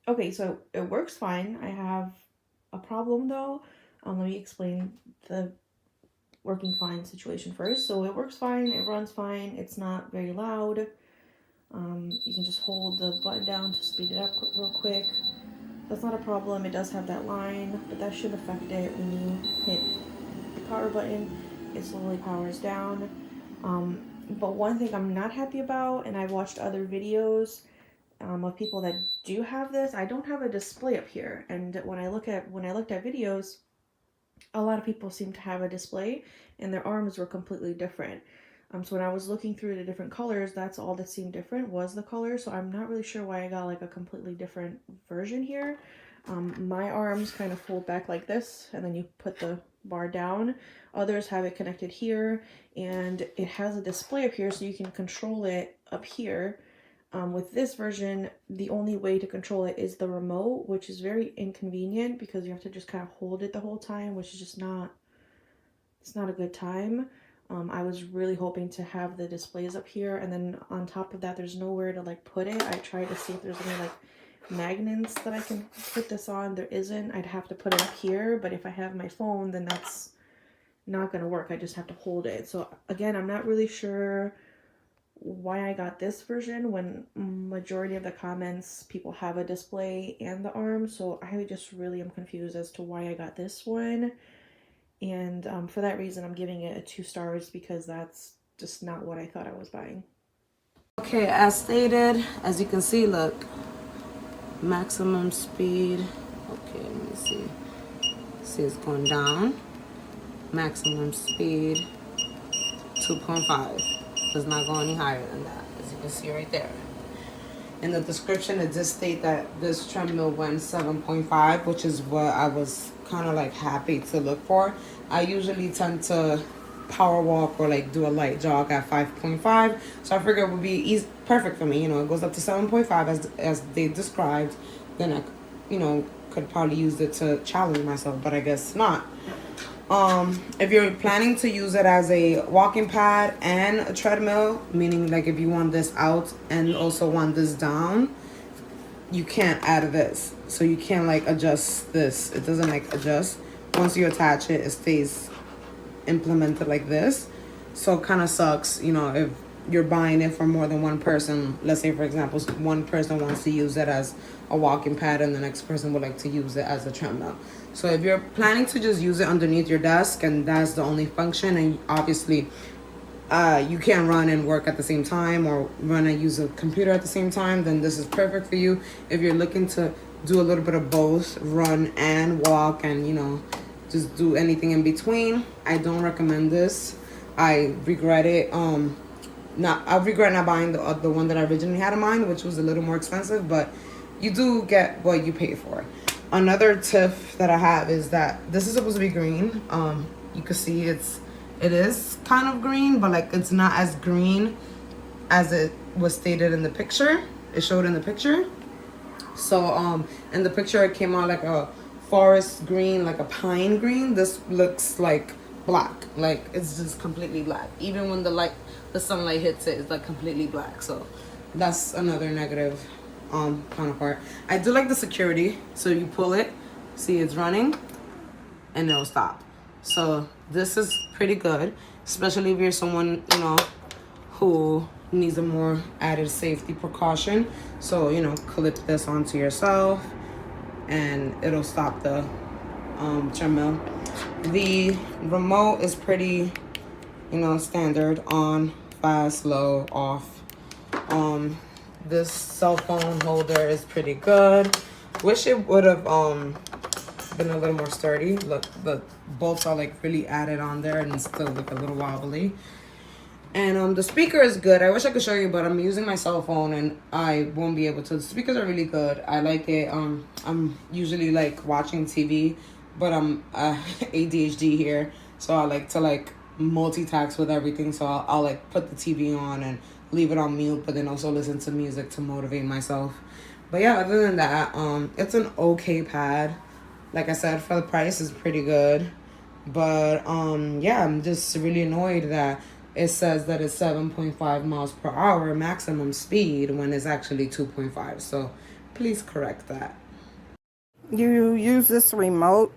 Okay, so it works fine. I have a problem though. Let me explain the working fine situation first. So it works fine, it runs fine, it's not very loud. You can just hold the button down to speed it up real quick. That's not a problem. It does have that line, but that shouldn't affect it when you hit the power button. It slowly powers down. But one thing I'm not happy about, and I've watched other videos of people that do have this, I don't have a display up here. And when I looked at videos, a lot of people seem to have a display, and their arms were completely different. So when I was looking through the different colors, that's all that seemed different was the color. So I'm not really sure why I got like a completely different version here. My arms kind of fold back like this, and then you put the bar down. Others have it connected here, and it has a display up here, so you can control it up here. With this version, the only way to control it is the remote, which is very inconvenient because you have to just kind of hold it the whole time, which is just not, it's not a good time. I was really hoping to have the displays up here, and then on top of that, there's nowhere to like put it. I tried to see if there's any like magnets that I can put this on. There isn't. I'd have to put it up here, but if I have my phone, then that's not gonna work. I just have to hold it. So again, I'm not really sure why I got this version when majority of the comments people have a display and the arm, so I just really am confused as to why I got this one. And for that reason, I'm giving it a 2 stars because that's just not what I thought I was buying. Okay, as stated, as you can see, look, maximum speed. Okay, let me see. See, it's going down. Maximum speed 2.5. Does not go any higher than that, as you can see right there. In the description, it does state that this treadmill went 7.5, which is what I was kind of like happy to look for. I usually tend to power walk or like do a light jog at 5.5, so I figured it would be easy, perfect for me. You know, it goes up to 7.5 as they described. Then I, could probably use it to challenge myself, but I guess not. If you're planning to use it as a walking pad and a treadmill, meaning like if you want this out and also want this down, you can't add this. So you can't like adjust this. It doesn't like adjust. Once you attach it, it stays implemented like this. So it kind of sucks, if you're buying it for more than one person. Let's say, for example, one person wants to use it as a walking pad and the next person would like to use it as a treadmill. So if you're planning to just use it underneath your desk and that's the only function, and obviously you can't run and work at the same time or run and use a computer at the same time, then this is perfect for you. If you're looking to do a little bit of both, run and walk, and just do anything in between, I don't recommend this. I regret it. I regret not buying the one that I originally had in mind, which was a little more expensive, but you do get what you pay for. Another tip that I have is that this is supposed to be green. You can see it is kind of green, but like it's not as green as it was stated in the picture. It showed in the picture. So in the picture it came out like a forest green, like a pine green. This looks like black, like it's just completely black. Even when the sunlight hits it, it's like completely black. So that's another negative counterpart. I do like the security. So you pull it, see it's running, and it'll stop. So this is pretty good, especially if you're someone who needs a more added safety precaution. So clip this onto yourself, and it'll stop the treadmill. The remote is pretty, standard: on, fast, low, off. This cell phone holder is pretty good. Wish it would have been a little more sturdy. Look, the bolts are like really added on there and it's still like a little wobbly. And the speaker is good. I wish I could show you, but I'm using my cell phone and I won't be able to. The speakers are really good. I like it. I'm usually like watching TV, but I'm ADHD here, so I like to like multitask with everything. So I'll like put the TV on and leave it on mute, but then also listen to music to motivate myself. But yeah, other than that, it's an okay pad. Like I said, for the price, is pretty good. But yeah, I'm just really annoyed that it says that it's 7.5 miles per hour maximum speed when it's actually 2.5. So Please correct that. You use this remote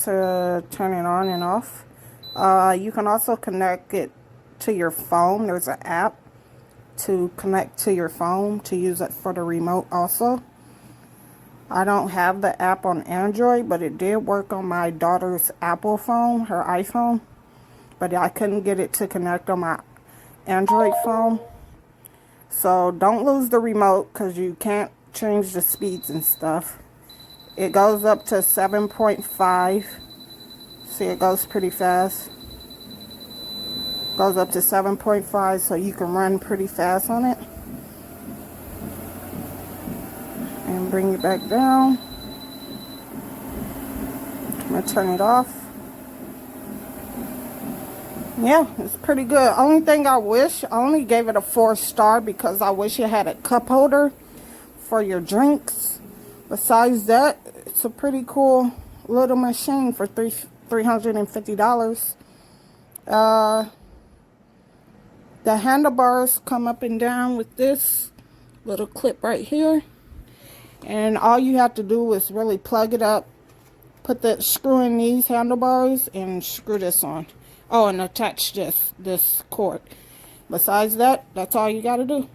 to turn it on and off. You can also connect it to your phone. There's an app to connect to your phone to use it for the remote also. I don't have the app on Android, but it did work on my daughter's Apple phone, her iPhone. But I couldn't get it to connect on my Android phone. So don't lose the remote because you can't change the speeds and stuff. It goes up to 7.5. See, it goes pretty fast. Goes up to 7.5, so you can run pretty fast on it. And bring it back down. I'm gonna turn it off. Yeah, it's pretty good. Only thing I only gave it a 4-star because I wish it had a cup holder for your drinks. Besides that, it's a pretty cool little machine for $350. The handlebars come up and down with this little clip right here. And all you have to do is really plug it up, put the screw in these handlebars, and screw this on. Oh, and attach this cord. Besides that, that's all you got to do.